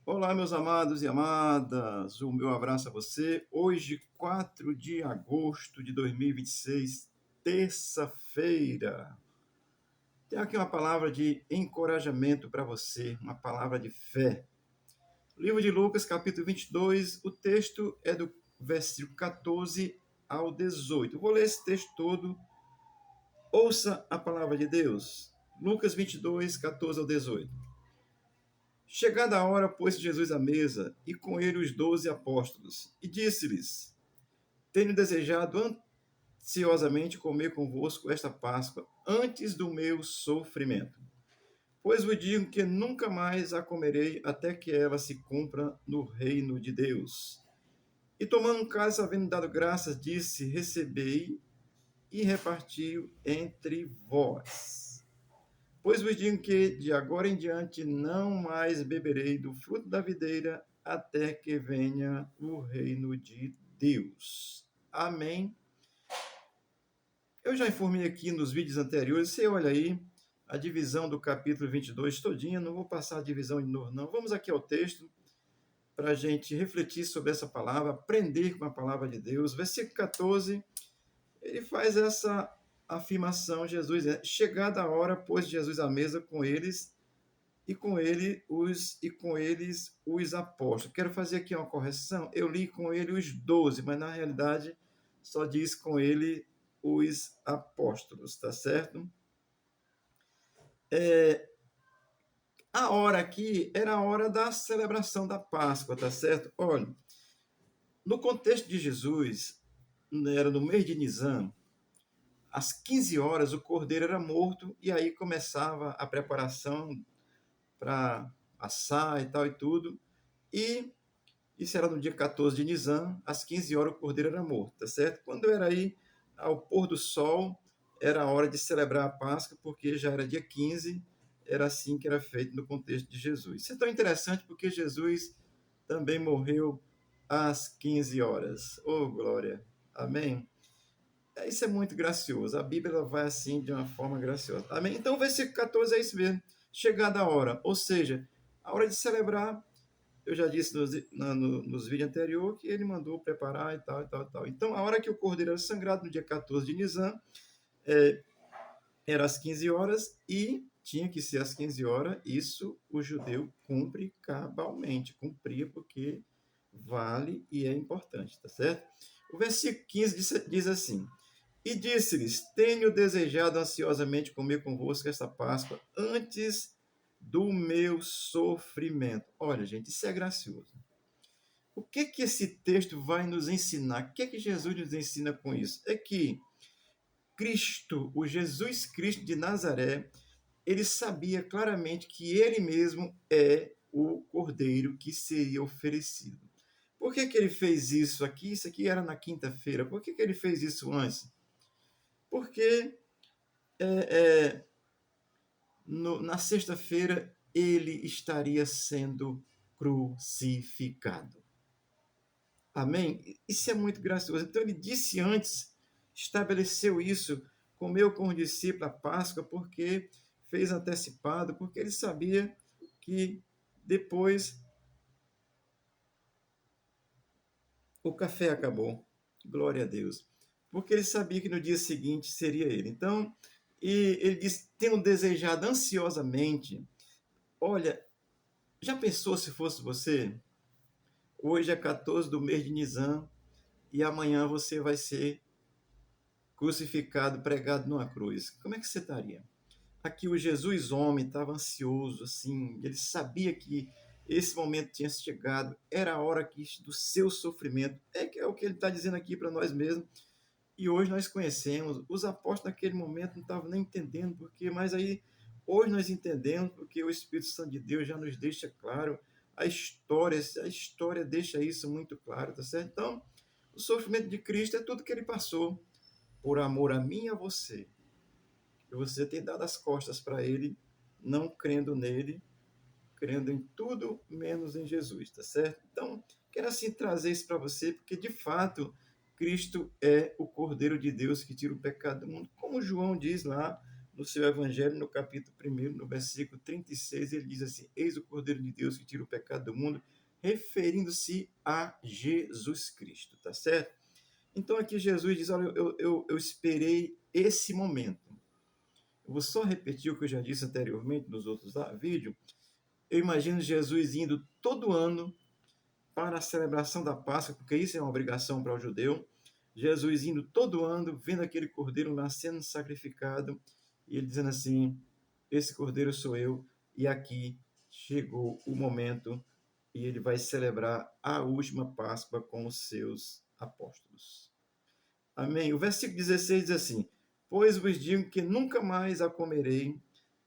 Olá, meus amados e amadas, o meu abraço a você. Hoje, 4 de agosto de 2026, terça-feira. Tenho aqui uma palavra de encorajamento para você, uma palavra de fé. Livro de Lucas, capítulo 22, o texto é do versículo 14 ao 18. Vou ler esse texto todo. Ouça a palavra de Deus. Lucas 22, 14 ao 18. Chegada a hora, pôs Jesus à mesa, e com ele os 12 apóstolos, e disse-lhes: Tenho desejado ansiosamente comer convosco esta Páscoa, antes do meu sofrimento. Pois vos digo que nunca mais a comerei, até que ela se cumpra no reino de Deus. E tomando um cálice, havendo dado graças, disse: Recebei e repartiu entre vós. Pois vos digo que de agora em diante não mais beberei do fruto da videira até que venha o reino de Deus. Amém. Eu já informei aqui nos vídeos anteriores, você olha aí a divisão do capítulo 22 todinha, não vou passar a divisão de novo não. Vamos aqui ao texto para a gente refletir sobre essa palavra, aprender com a palavra de Deus. Versículo 14, ele faz essa afirmação, Jesus, chegada a hora, pôs Jesus à mesa com eles e com eles os apóstolos. Quero fazer aqui uma correção. Eu li com ele os 12, mas na realidade só diz com ele os apóstolos, tá certo? A hora aqui era a hora da celebração da Páscoa, tá certo? Olha, no contexto de Jesus, era no mês de Nisan, às 15 horas o cordeiro era morto e aí começava a preparação para assar e tal e tudo. E isso era no dia 14 de Nisan, às 15 horas o cordeiro era morto, tá certo? Quando era aí ao pôr do sol, era a hora de celebrar a Páscoa, porque já era dia 15, era assim que era feito no contexto de Jesus. Isso é tão interessante porque Jesus também morreu às 15 horas. Oh, glória! Amém? Isso é muito gracioso. A Bíblia vai assim de uma forma graciosa. Amém? Então, o versículo 14 é isso mesmo. Chegada a hora, ou seja, a hora de celebrar. Eu já disse nos vídeos anteriores que ele mandou preparar e tal, e tal, e tal. Então, a hora que o cordeiro era sangrado, no dia 14 de Nisan, era às 15 horas e tinha que ser às 15 horas. Isso o judeu cumpre cabalmente, cumpria porque vale e é importante, tá certo? O versículo 15 diz assim: E disse-lhes: Tenho desejado ansiosamente comer convosco esta Páscoa antes do meu sofrimento. Olha, gente, isso é gracioso. O que que esse texto vai nos ensinar? O que que Jesus nos ensina com isso? É que Cristo, o Jesus Cristo de Nazaré, ele sabia claramente que ele mesmo é o cordeiro que seria oferecido. Por que que ele fez isso aqui? Isso aqui era na quinta-feira. Por que que ele fez isso antes? Porque na sexta-feira ele estaria sendo crucificado. Amém? Isso é muito gracioso. Então ele disse antes, estabeleceu isso, comeu com os discípulos a Páscoa, porque fez antecipado, porque ele sabia que depois o café acabou. Glória a Deus. Porque ele sabia que no dia seguinte seria ele. Então, e ele disse: Tenho desejado ansiosamente. Olha, já pensou se fosse você? Hoje é 14 do mês de Nisan e amanhã você vai ser crucificado, pregado numa cruz. Como é que você estaria? Aqui o Jesus homem estava ansioso, assim, ele sabia que esse momento tinha chegado, era a hora do seu sofrimento. É o que ele está dizendo aqui para nós mesmos. E hoje nós conhecemos. Os apóstolos naquele momento não estavam nem entendendo porque, mas aí hoje nós entendemos porque o Espírito Santo de Deus já nos deixa claro a história deixa isso muito claro, tá certo? Então, o sofrimento de Cristo é tudo que ele passou por amor a mim e a você. E você tem dado as costas para ele, não crendo nele, crendo em tudo menos em Jesus, tá certo? Então, quero assim trazer isso para você, porque de fato Cristo é o Cordeiro de Deus que tira o pecado do mundo, como João diz lá no seu Evangelho, no capítulo 1, no versículo 36, ele diz assim: Eis o Cordeiro de Deus que tira o pecado do mundo, referindo-se a Jesus Cristo, tá certo? Então aqui Jesus diz: olha, eu esperei esse momento. Eu vou só repetir o que eu já disse anteriormente nos outros vídeos. Eu imagino Jesus indo todo ano para a celebração da Páscoa, porque isso é uma obrigação para o judeu. Jesus indo todo ano, vendo aquele cordeiro lá sendo sacrificado, e ele dizendo assim: esse cordeiro sou eu, e aqui chegou o momento, e ele vai celebrar a última Páscoa com os seus apóstolos. Amém? O versículo 16 diz assim: pois vos digo que nunca mais a comerei,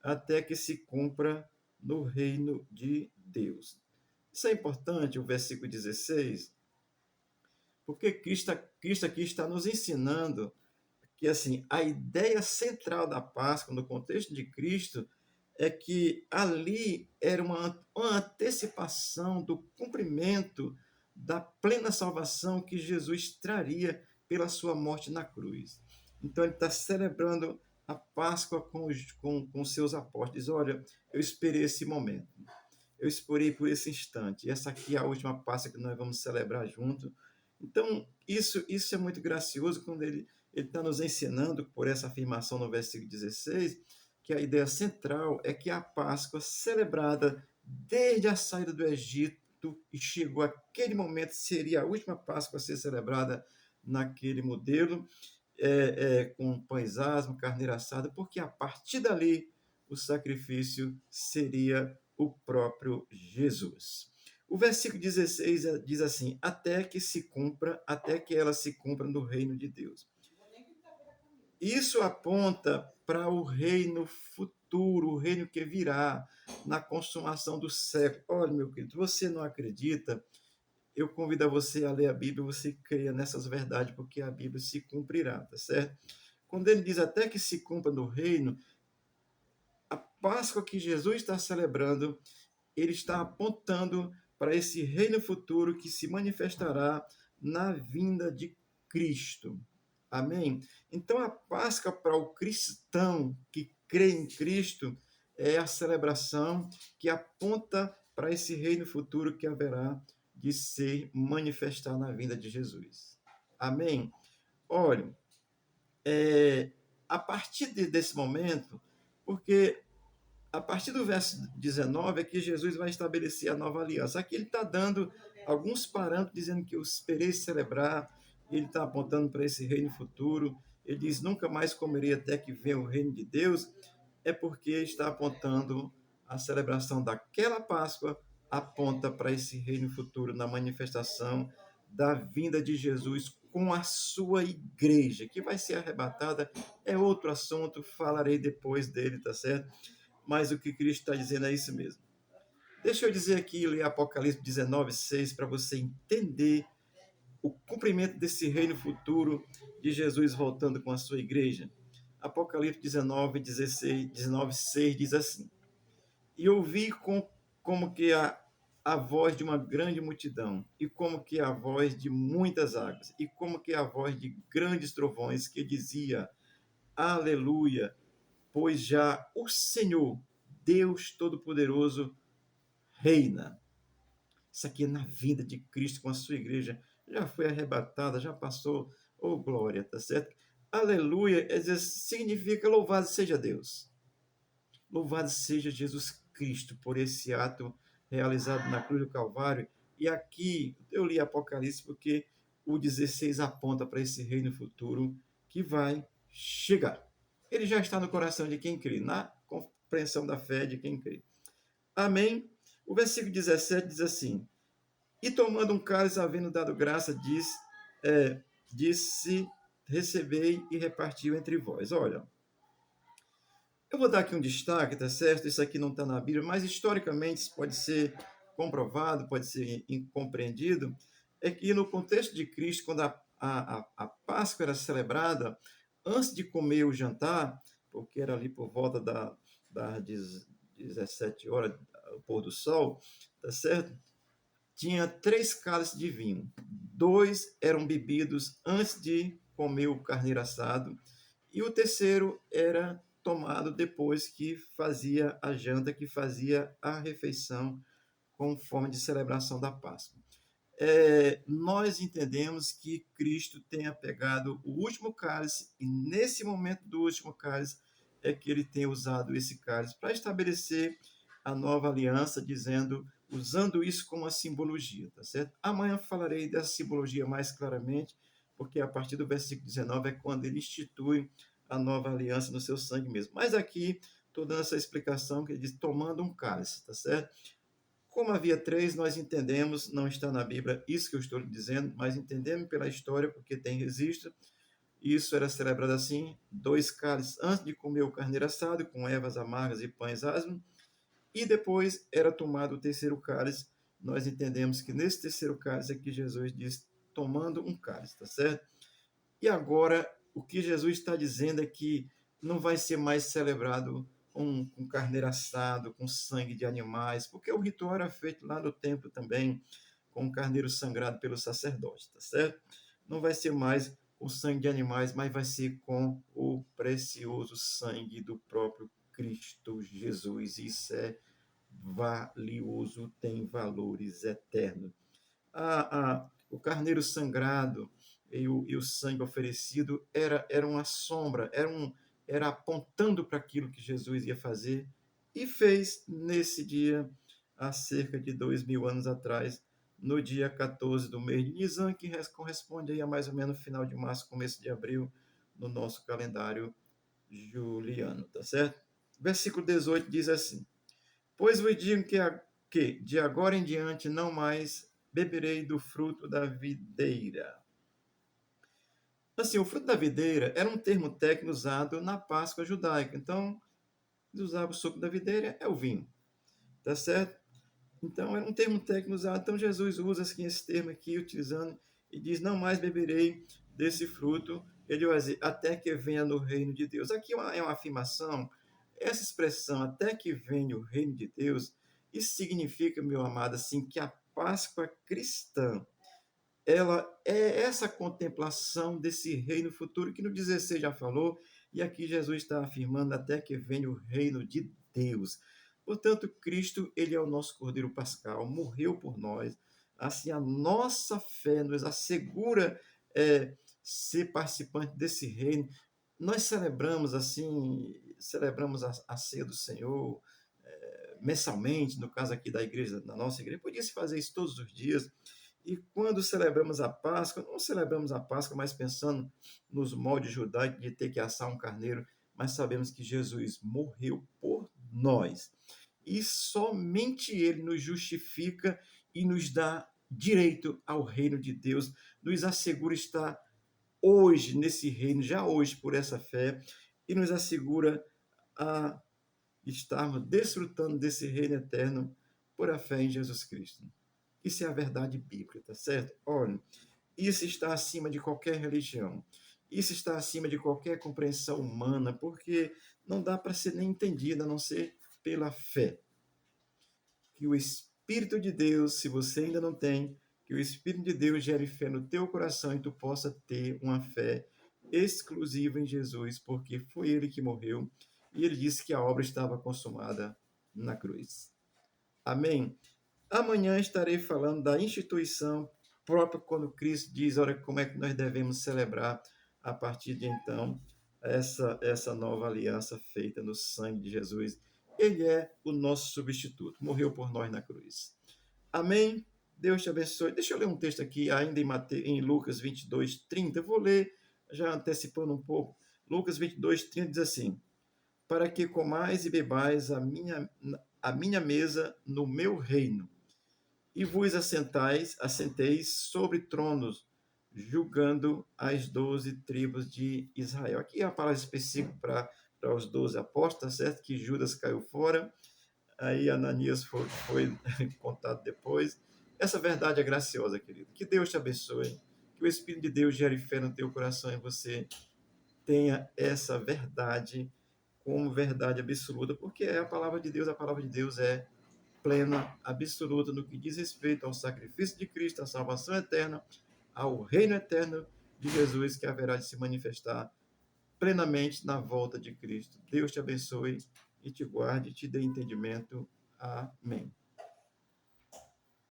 até que se cumpra no reino de Deus. Isso é importante, o versículo 16, porque Cristo aqui está nos ensinando que assim, a ideia central da Páscoa, no contexto de Cristo, é que ali era uma antecipação do cumprimento da plena salvação que Jesus traria pela sua morte na cruz. Então, ele está celebrando a Páscoa com seus apóstolos. Olha, eu esperei esse momento, eu esperei por esse instante. E essa aqui é a última Páscoa que nós vamos celebrar junto. Então, isso é muito gracioso quando ele está nos ensinando, por essa afirmação no versículo 16, que a ideia central é que a Páscoa, celebrada desde a saída do Egito, e chegou aquele momento, seria a última Páscoa a ser celebrada naquele modelo, com pães asmos, carneiro assado, porque a partir dali o sacrifício seria o próprio Jesus. O versículo 16 diz assim: até que ela se cumpra no reino de Deus. Isso aponta para o reino futuro, o reino que virá na consumação do século. Olha, meu querido, você não acredita? Eu convido a você a ler a Bíblia, você creia nessas verdades, porque a Bíblia se cumprirá, tá certo? Quando ele diz até que se cumpra no reino, a Páscoa que Jesus está celebrando, ele está apontando para esse reino futuro que se manifestará na vinda de Cristo. Amém? Então, a Páscoa para o cristão que crê em Cristo é a celebração que aponta para esse reino futuro que haverá de se manifestar na vinda de Jesus. Amém? Olha, a partir desse momento, porque a partir do verso 19 é que Jesus vai estabelecer a nova aliança. Aqui ele está dando alguns parâmetros, dizendo que eu esperei celebrar, ele está apontando para esse reino futuro. Ele diz: nunca mais comerei até que venha o reino de Deus. É porque está apontando a celebração daquela Páscoa, aponta para esse reino futuro na manifestação da vinda de Jesus com a sua igreja, que vai ser arrebatada. É outro assunto, falarei depois dele, tá certo? Mas o que Cristo está dizendo é isso mesmo. Deixa eu dizer aqui, ler Apocalipse 19, 6, para você entender o cumprimento desse reino futuro de Jesus voltando com a sua igreja. Apocalipse 19, 16, 19, 6 diz assim: e ouvi como que a voz de uma grande multidão, e como que a voz de muitas águas, e como que a voz de grandes trovões, que dizia: Aleluia, pois já o Senhor, Deus Todo-Poderoso, reina. Isso aqui é na vinda de Cristo com a sua igreja. Já foi arrebatada, já passou. Oh, glória, tá certo? Aleluia, significa louvado seja Deus. Louvado seja Jesus Cristo por esse ato realizado na cruz do Calvário. E aqui eu li Apocalipse porque o 16 aponta para esse reino futuro que vai chegar. Ele já está no coração de quem crê, na compreensão da fé de quem crê. Amém? O versículo 17 diz assim: e tomando um cálice, havendo dado graça, disse: recebei e repartiu entre vós. Olha, eu vou dar aqui um destaque, tá certo? Isso aqui não está na Bíblia, mas historicamente isso pode ser comprovado, pode ser compreendido. É que no contexto de Cristo, quando a Páscoa era celebrada, antes de comer o jantar, porque era ali por volta das 17 horas, o pôr do sol, tá certo? Tinha 3 cálices de vinho. 2 eram bebidos antes de comer o carneiro assado, e o terceiro era tomado depois que fazia a janta, que fazia a refeição com forma de celebração da Páscoa. Nós entendemos que Cristo tenha pegado o último cálice e nesse momento do último cálice é que ele tem usado esse cálice para estabelecer a nova aliança, usando isso como uma simbologia, tá certo? Amanhã falarei dessa simbologia mais claramente, porque a partir do versículo 19 é quando ele institui a nova aliança no seu sangue mesmo. Mas aqui estou dando essa explicação que ele diz tomando um cálice, tá certo? Como havia três, nós entendemos, não está na Bíblia isso que eu estou lhe dizendo, mas entendemos pela história, porque tem registro. Isso era celebrado assim: 2 cálices antes de comer o carneiro assado, com ervas amargas e pães asmos, e depois era tomado o terceiro cálice. Nós entendemos que nesse terceiro cálice é que Jesus diz, tomando um cálice, tá certo? E agora, o que Jesus está dizendo é que não vai ser mais celebrado com carneiro assado, com sangue de animais, porque o ritual era feito lá no templo também, com carneiro sangrado pelo sacerdote, tá certo? Não vai ser mais com sangue de animais, mas vai ser com o precioso sangue do próprio Cristo Jesus. Isso é valioso, tem valores eternos. O carneiro sangrado e o sangue oferecido era uma sombra, era apontando para aquilo que Jesus ia fazer e fez nesse dia, há cerca de 2.000 anos atrás, no dia 14 do mês de Nisan, que corresponde aí a mais ou menos final de março, começo de abril, no nosso calendário juliano, tá certo? Versículo 18 diz assim: Pois vos digo que de agora em diante não mais beberei do fruto da videira. Assim, o fruto da videira era um termo técnico usado na Páscoa judaica. Então, eles usavam o suco da videira, é o vinho. Tá certo? Então, era um termo técnico usado. Então, Jesus usa assim, esse termo aqui, utilizando, e diz: Não mais beberei desse fruto, ele vai dizer, até que venha no reino de Deus. Aqui é uma afirmação. Essa expressão, até que venha o reino de Deus, isso significa, meu amado, assim, que a Páscoa cristã, ela é essa contemplação desse reino futuro que no 16 já falou, e aqui Jesus está afirmando até que venha o reino de Deus. Portanto, Cristo, ele é o nosso Cordeiro Pascal, morreu por nós. Assim, a nossa fé nos assegura ser participante desse reino. Nós celebramos assim, celebramos a ceia do Senhor mensalmente, no caso aqui da igreja, da nossa igreja, podia se fazer isso todos os dias. E quando celebramos a Páscoa, não celebramos a Páscoa mais pensando nos moldes judaicos de ter que assar um carneiro, mas sabemos que Jesus morreu por nós. E somente Ele nos justifica e nos dá direito ao reino de Deus, nos assegura estar hoje nesse reino, já hoje por essa fé, e nos assegura a estarmos desfrutando desse reino eterno por a fé em Jesus Cristo. Isso é a verdade bíblica, tá certo? Olha, isso está acima de qualquer religião. Isso está acima de qualquer compreensão humana, porque não dá para ser nem entendido a não ser pela fé. Que o Espírito de Deus, se você ainda não tem, que o Espírito de Deus gere fé no teu coração e tu possa ter uma fé exclusiva em Jesus, porque foi ele que morreu e ele disse que a obra estava consumada na cruz. Amém? Amanhã estarei falando da instituição própria quando Cristo diz, olha, como é que nós devemos celebrar a partir de então essa nova aliança feita no sangue de Jesus. Ele é o nosso substituto, morreu por nós na cruz. Amém? Deus te abençoe. Deixa eu ler um texto aqui, ainda em Lucas 22, 30. Eu vou ler, já antecipando um pouco. Lucas 22, 30 diz assim: Para que comais e bebais a minha mesa no meu reino, e vos assenteis sobre tronos, julgando as 12 tribos de Israel. Aqui é a palavra específica para os 12 apóstolos, certo? Que Judas caiu fora, aí Ananias foi contado depois. Essa verdade é graciosa, querido. Que Deus te abençoe, que o Espírito de Deus gere fé no teu coração e você tenha essa verdade como verdade absoluta, porque é a palavra de Deus é plena, absoluta no que diz respeito ao sacrifício de Cristo, à salvação eterna, ao reino eterno de Jesus que haverá de se manifestar plenamente na volta de Cristo. Deus te abençoe e te guarde, te dê entendimento. Amém.